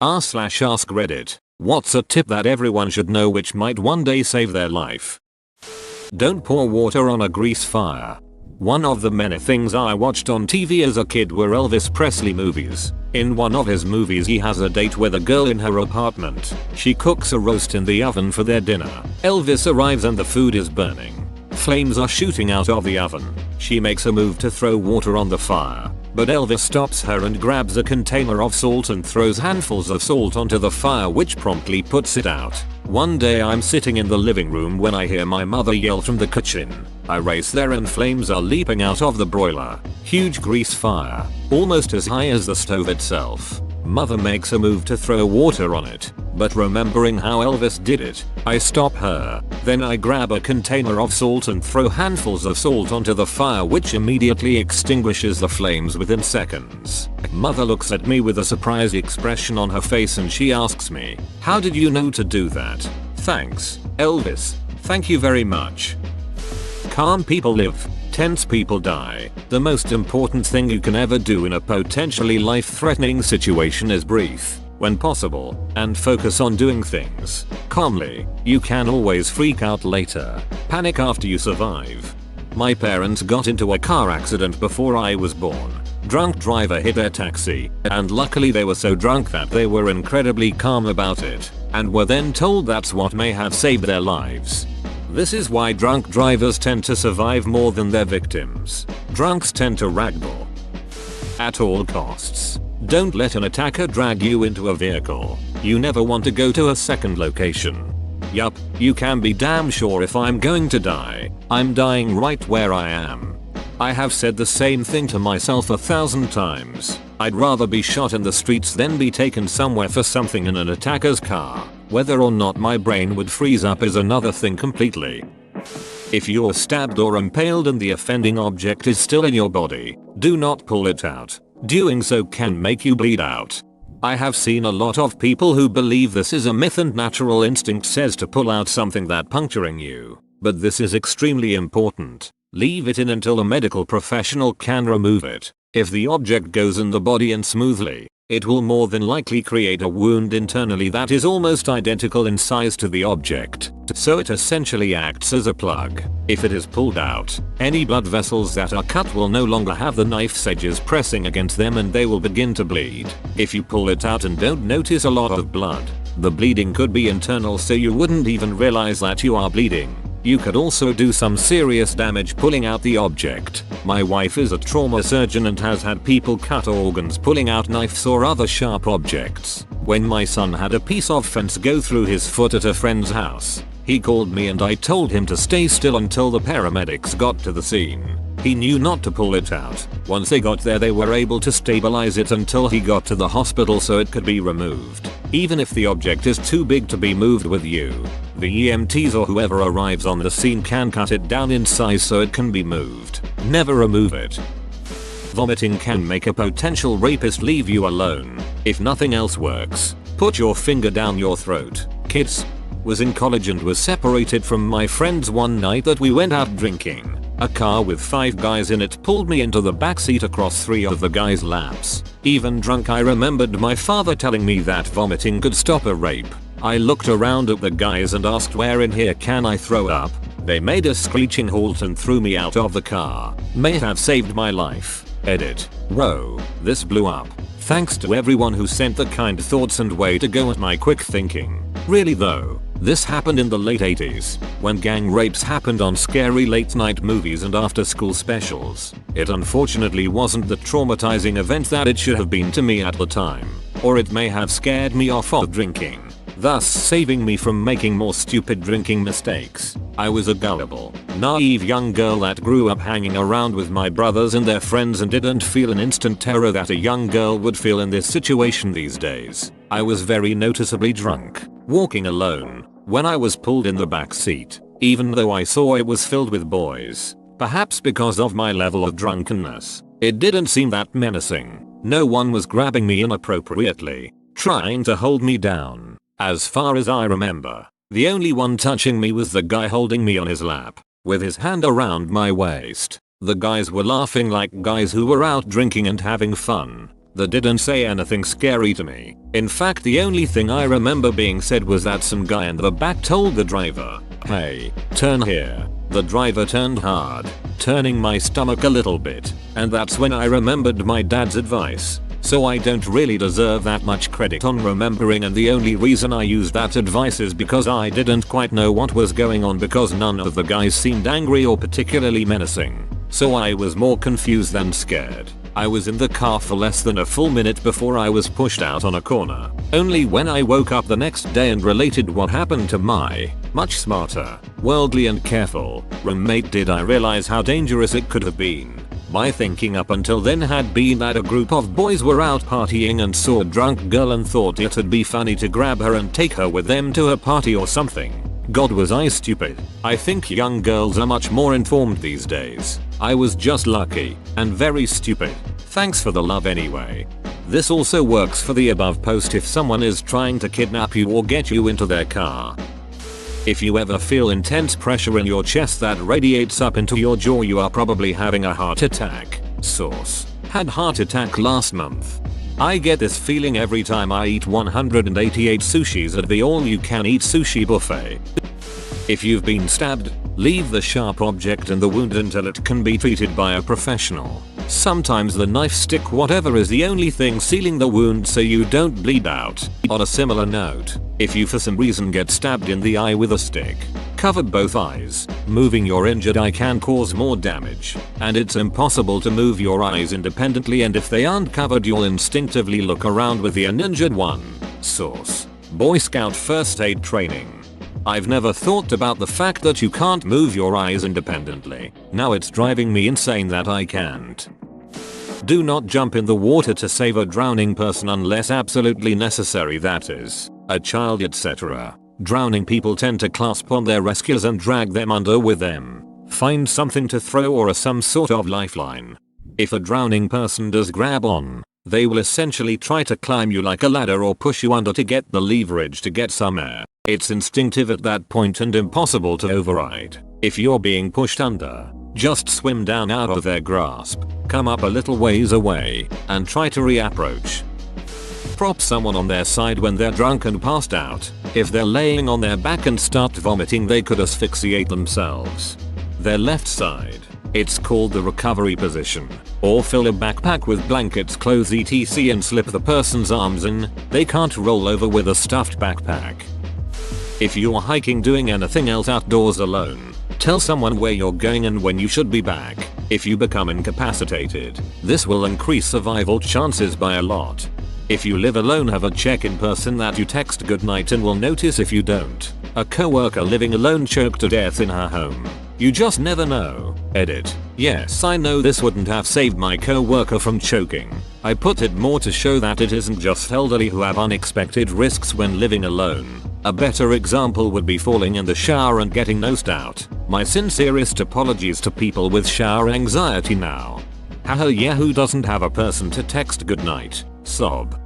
r/ask Reddit. What's a tip that everyone should know which might one day save their life? Don't pour water on a grease fire. One of the many things I watched on TV as a kid were Elvis Presley movies. In one of his movies he has a date with a girl in her apartment. She cooks a roast in the oven for their dinner. Elvis arrives and the food is burning. Flames are shooting out of the oven. She makes a move to throw water on the fire, but Elvis stops her and grabs a container of salt and throws handfuls of salt onto the fire, which promptly puts it out. One day I'm sitting in the living room when I hear my mother yell from the kitchen. I race there and flames are leaping out of the broiler. Huge grease fire, almost as high as the stove itself. Mother makes a move to throw water on it, but remembering how Elvis did it, I stop her. Then I grab a container of salt and throw handfuls of salt onto the fire, which immediately extinguishes the flames within seconds. Mother looks at me with a surprised expression on her face and she asks me, "How did you know to do that?" "Thanks, Elvis. Thank you very much." Calm people live. Tense people die. The most important thing you can ever do in a potentially life-threatening situation is breathe, when possible, and focus on doing things calmly. You can always freak out later. Panic after you survive. My parents got into a car accident before I was born. Drunk driver hit their taxi, and luckily they were so drunk that they were incredibly calm about it, and were then told that's what may have saved their lives. This is why drunk drivers tend to survive more than their victims. Drunks tend to ragdoll. At all costs, don't let an attacker drag you into a vehicle. You never want to go to a second location. Yup, you can be damn sure if I'm going to die, I'm dying right where I am. I have said the same thing to myself 1,000 times. I'd rather be shot in the streets than be taken somewhere for something in an attacker's car. Whether or not my brain would freeze up is another thing completely. If you're stabbed or impaled and the offending object is still in your body, do not pull it out. Doing so can make you bleed out. I have seen a lot of people who believe this is a myth and natural instinct says to pull out something that puncturing you. But this is extremely important. Leave it in until a medical professional can remove it. If the object goes in the body and smoothly, it will more than likely create a wound internally that is almost identical in size to the object, so it essentially acts as a plug. If it is pulled out, any blood vessels that are cut will no longer have the knife's edges pressing against them and they will begin to bleed. If you pull it out and don't notice a lot of blood, the bleeding could be internal so you wouldn't even realize that you are bleeding. You could also do some serious damage pulling out the object. My wife is a trauma surgeon and has had people cut organs pulling out knives or other sharp objects. When my son had a piece of fence go through his foot at a friend's house, he called me and I told him to stay still until the paramedics got to the scene. He knew not to pull it out. Once they got there they were able to stabilize it until he got to the hospital so it could be removed. Even if the object is too big to be moved with you, the EMTs or whoever arrives on the scene can cut it down in size so it can be moved. Never remove it. Vomiting can make a potential rapist leave you alone. If nothing else works, put your finger down your throat. Kids. Was in college and was separated from my friends one night that we went out drinking. A car with 5 guys in it pulled me into the backseat across 3 of the guys' laps. Even drunk I remembered my father telling me that vomiting could stop a rape. I looked around at the guys and asked where in here can I throw up. They made a screeching halt and threw me out of the car. May have saved my life. Edit. Row. This blew up. Thanks to everyone who sent the kind thoughts and way to go at my quick thinking. Really though, this happened in the late 80s, when gang rapes happened on scary late night movies and after school specials. It unfortunately wasn't the traumatizing event that it should have been to me at the time, or it may have scared me off of drinking, thus saving me from making more stupid drinking mistakes. I was a gullible, naive young girl that grew up hanging around with my brothers and their friends and didn't feel an instant terror that a young girl would feel in this situation these days. I was very noticeably drunk, walking alone, when I was pulled in the back seat, even though I saw it was filled with boys. Perhaps because of my level of drunkenness, it didn't seem that menacing. No one was grabbing me inappropriately, trying to hold me down. As far as I remember, the only one touching me was the guy holding me on his lap, with his hand around my waist. The guys were laughing like guys who were out drinking and having fun. They didn't say anything scary to me. In fact, the only thing I remember being said was that some guy in the back told the driver, "Hey, turn here." The driver turned hard, turning my stomach a little bit, and that's when I remembered my dad's advice. So I don't really deserve that much credit on remembering, and the only reason I used that advice is because I didn't quite know what was going on because none of the guys seemed angry or particularly menacing. So I was more confused than scared. I was in the car for less than a full minute before I was pushed out on a corner. Only when I woke up the next day and related what happened to my much smarter, worldly and careful roommate did I realize how dangerous it could have been. My thinking up until then had been that a group of boys were out partying and saw a drunk girl and thought it'd be funny to grab her and take her with them to a party or something. God, was I stupid. I think young girls are much more informed these days. I was just lucky and very stupid. Thanks for the love anyway. This also works for the above post if someone is trying to kidnap you or get you into their car. If you ever feel intense pressure in your chest that radiates up into your jaw, you are probably having a heart attack. Source: had heart attack last month. I get this feeling every time I eat 188 sushis at the all-you-can-eat sushi buffet. If you've been stabbed, leave the sharp object in the wound until it can be treated by a professional. Sometimes the knife, stick, whatever is the only thing sealing the wound so you don't bleed out. On a similar note, if you for some reason get stabbed in the eye with a stick, cover both eyes. Moving your injured eye can cause more damage, and it's impossible to move your eyes independently, and if they aren't covered you'll instinctively look around with the uninjured one. Source: Boy Scout first aid training. I've never thought about the fact that you can't move your eyes independently. Now it's driving me insane that I can't. Do not jump in the water to save a drowning person unless absolutely necessary, that is, a child, etc. Drowning people tend to clasp on their rescuers and drag them under with them. Find something to throw or some sort of lifeline. If a drowning person does grab on, they will essentially try to climb you like a ladder or push you under to get the leverage to get some air. It's instinctive at that point and impossible to override. If you're being pushed under, just swim down out of their grasp, come up a little ways away, and try to reapproach. Prop someone on their side when they're drunk and passed out. If they're laying on their back and start vomiting, they could asphyxiate themselves. Their left side. It's called the recovery position. Or fill a backpack with blankets, clothes, etc. and slip the person's arms in. They can't roll over with a stuffed backpack. If you're hiking, doing anything else outdoors alone, tell someone where you're going and when you should be back. If you become incapacitated, this will increase survival chances by a lot. If you live alone, have a check-in person that you text goodnight and will notice if you don't. A coworker living alone choked to death in her home. You just never know. Edit. Yes, I know this wouldn't have saved my coworker from choking. I put it more to show that it isn't just elderly who have unexpected risks when living alone. A better example would be falling in the shower and getting nosed out. My sincerest apologies to people with shower anxiety now. Haha, yeah, who doesn't have a person to text goodnight? Sob.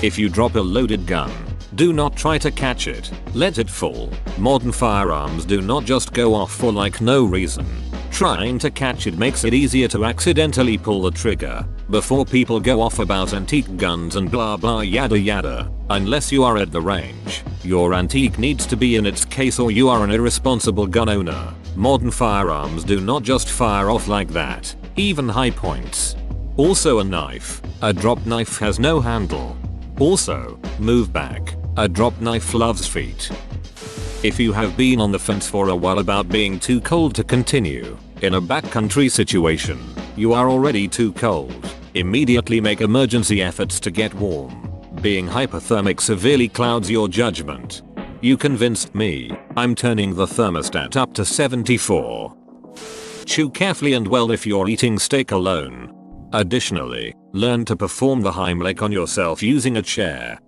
If you drop a loaded gun, do not try to catch it. Let it fall. Modern firearms do not just go off for like no reason. Trying to catch it makes it easier to accidentally pull the trigger. Before people go off about antique guns and blah blah yada yada, unless you are at the range, your antique needs to be in its case or you are an irresponsible gun owner. Modern firearms do not just fire off like that, even high points. Also a knife. A drop knife has no handle. Also, move back. A drop knife loves feet. If you have been on the fence for a while about being too cold to continue, in a backcountry situation, you are already too cold. Immediately make emergency efforts to get warm. Being hypothermic severely clouds your judgment. You convinced me. I'm turning the thermostat up to 74. Chew carefully and well if you're eating steak alone. Additionally, learn to perform the Heimlich on yourself using a chair.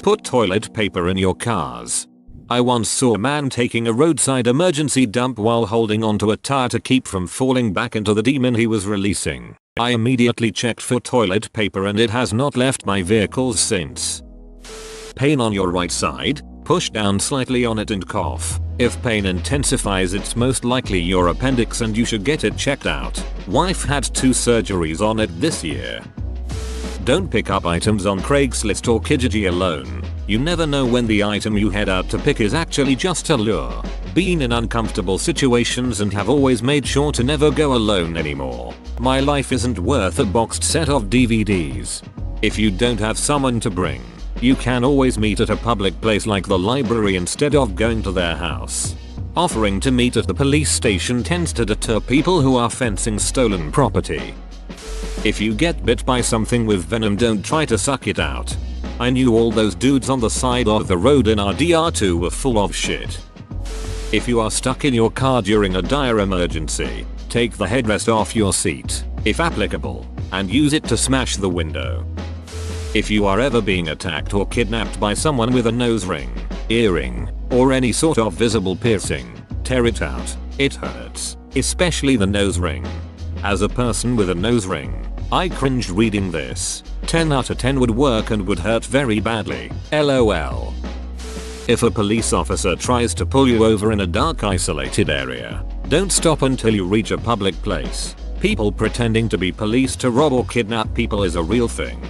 Put toilet paper in your cars. I once saw a man taking a roadside emergency dump while holding onto a tire to keep from falling back into the demon he was releasing. I immediately checked for toilet paper and it has not left my vehicle since. Pain on your right side? Push down slightly on it and cough. If pain intensifies, it's most likely your appendix and you should get it checked out. Wife had 2 surgeries on it this year. Don't pick up items on Craigslist or Kijiji alone. You never know when the item you head out to pick is actually just a lure. Been in uncomfortable situations and have always made sure to never go alone anymore. My life isn't worth a boxed set of DVDs. If you don't have someone to bring, you can always meet at a public place like the library instead of going to their house. Offering to meet at the police station tends to deter people who are fencing stolen property. If you get bit by something with venom, don't try to suck it out. I knew all those dudes on the side of the road in RDR2 were full of shit. If you are stuck in your car during a dire emergency, take the headrest off your seat, if applicable, and use it to smash the window. If you are ever being attacked or kidnapped by someone with a nose ring, earring, or any sort of visible piercing, tear it out. It hurts, especially the nose ring. As a person with a nose ring, I cringed reading this. 10 out of 10 would work and would hurt very badly. LOL. If a police officer tries to pull you over in a dark, isolated area, don't stop until you reach a public place. People pretending to be police to rob or kidnap people is a real thing.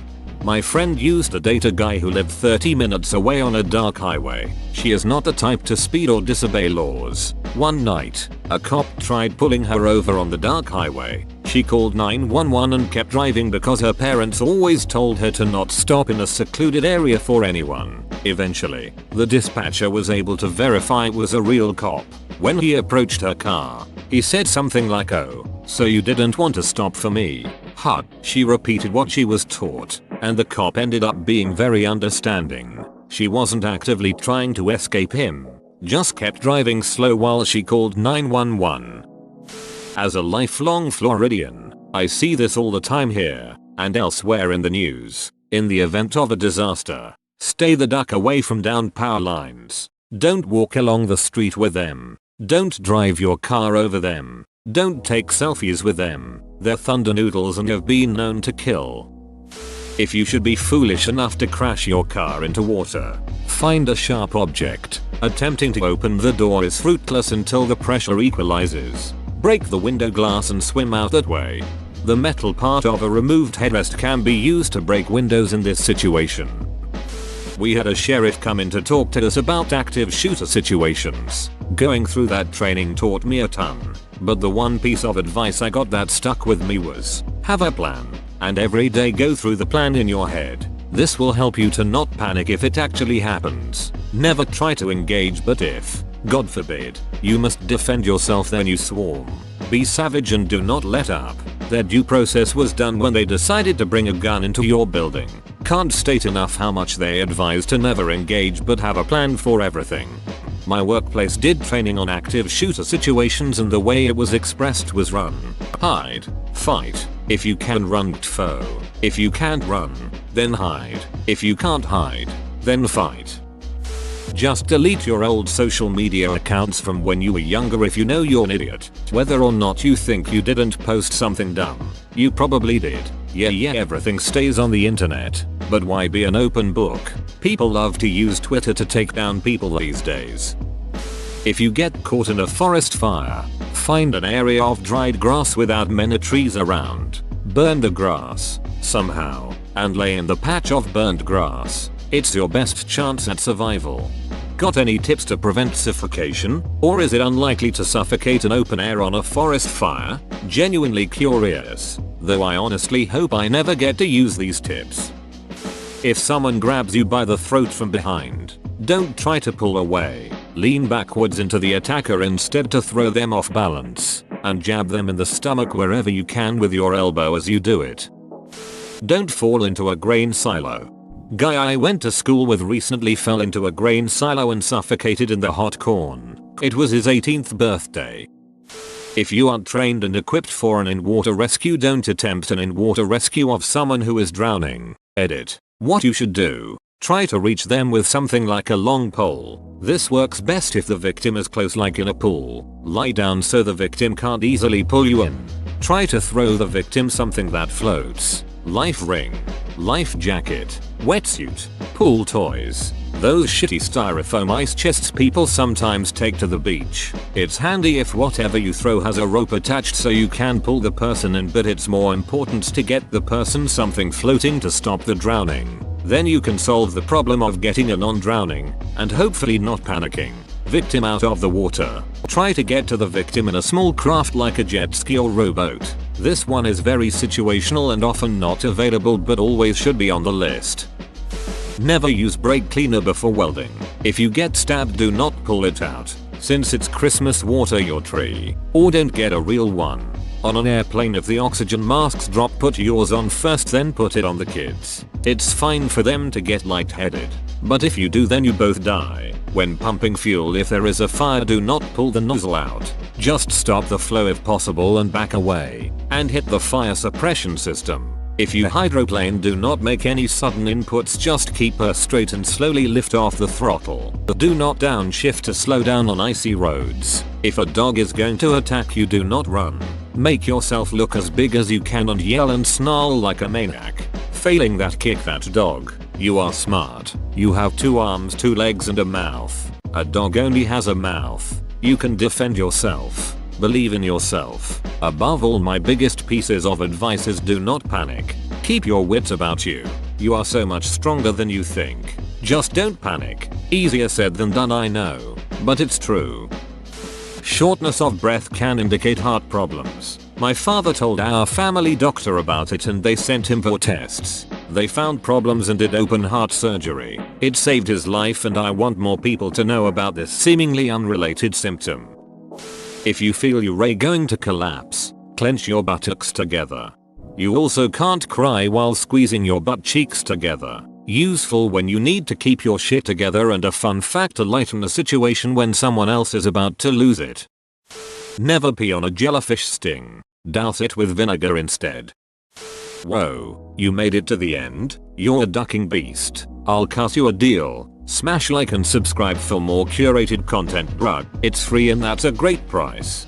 My friend used to date a guy who lived 30 minutes away on a dark highway. She is not the type to speed or disobey laws. One night, a cop tried pulling her over on the dark highway. She called 911 and kept driving because her parents always told her to not stop in a secluded area for anyone. Eventually, the dispatcher was able to verify it was a real cop. When he approached her car, he said something like, "Oh, so you didn't want to stop for me, huh?" She repeated what she was taught, and the cop ended up being very understanding. She wasn't actively trying to escape him, just kept driving slow while she called 911. As a lifelong Floridian, I see this all the time here and elsewhere in the news. In the event of a disaster, stay the duck away from down power lines. Don't walk along the street with them. Don't drive your car over them. Don't take selfies with them. They're thunder noodles and have been known to kill. If you should be foolish enough to crash your car into water, find a sharp object. Attempting to open the door is fruitless until the pressure equalizes. Break the window glass and swim out that way. The metal part of a removed headrest can be used to break windows in this situation. We had a sheriff come in to talk to us about active shooter situations. Going through that training taught me a ton, but the one piece of advice I got that stuck with me was, have a plan, and every day go through the plan in your head. This will help you to not panic if it actually happens. Never try to engage, but if, God forbid, you must defend yourself, then you swarm. Be savage and do not let up. Their due process was done when they decided to bring a gun into your building. Can't state enough how much they advise to never engage but have a plan for everything. My workplace did training on active shooter situations and the way it was expressed was run, hide, fight. If you can run, foe. If you can't run, then hide. If you can't hide, then fight. Just delete your old social media accounts from when you were younger if you know you're an idiot. Whether or not you think you didn't post something dumb, you probably did. Yeah, everything stays on the internet. But why be an open book? People love to use Twitter to take down people these days. If you get caught in a forest fire, find an area of dried grass without many trees around. Burn the grass, somehow, and lay in the patch of burned grass. It's your best chance at survival. Got any tips to prevent suffocation? Or is it unlikely to suffocate in open air on a forest fire? Genuinely curious, though I honestly hope I never get to use these tips. If someone grabs you by the throat from behind, don't try to pull away. Lean backwards into the attacker instead to throw them off balance, and jab them in the stomach wherever you can with your elbow as you do it. Don't fall into a grain silo. Guy I went to school with recently fell into a grain silo and suffocated in the hot corn. It was his 18th birthday. If you aren't trained and equipped for an in-water rescue, don't attempt an in-water rescue of someone who is drowning. Edit. What you should do. Try to reach them with something like a long pole. This works best if the victim is close, like in a pool. Lie down so the victim can't easily pull you in. Try to throw the victim something that floats. Life ring. life jacket, wetsuit, pool toys. Those shitty styrofoam ice chests people sometimes take to the beach. It's handy if whatever you throw has a rope attached so you can pull the person in, but it's more important to get the person something floating to stop the drowning. Then you can solve the problem of getting a non-drowning, and hopefully not panicking, victim out of the water. Try to get to the victim in a small craft like a jet ski or rowboat. This one is very situational and often not available, but always should be on the list. Never use brake cleaner before welding. If you get stabbed, do not pull it out, since it's Christmas, water your tree, or don't get a real one. On an airplane, if the oxygen masks drop, put yours on first, then put it on the kids. It's fine for them to get lightheaded, but if you do, then you both die. When pumping fuel, if there is a fire, do not pull the nozzle out. Just stop the flow if possible and back away, and hit the fire suppression system. If you hydroplane, do not make any sudden inputs, just keep her straight and slowly lift off the throttle. Do not downshift to slow down on icy roads. If a dog is going to attack you, do not run. Make yourself look as big as you can and yell and snarl like a maniac. Failing that, kick that dog. You are smart. You have 2 arms, 2 legs and a mouth. A dog only has a mouth. You can defend yourself. Believe in yourself. Above all, my biggest pieces of advice is do not panic. Keep your wits about you. You are so much stronger than you think. Just don't panic. Easier said than done, I know, but it's true. Shortness of breath can indicate heart problems. My father told our family doctor about it and they sent him for tests. They found problems and did open heart surgery. It saved his life, and I want more people to know about this seemingly unrelated symptom. If you feel you're going to collapse, clench your buttocks together. You also can't cry while squeezing your butt cheeks together. Useful when you need to keep your shit together, and a fun fact to lighten the situation when someone else is about to lose it. Never pee on a jellyfish sting. Douse it with vinegar instead. Whoa, you made it to the end? You're a ducking beast. I'll cut you a deal. Smash like and subscribe for more curated content, bruh. It's free and that's a great price.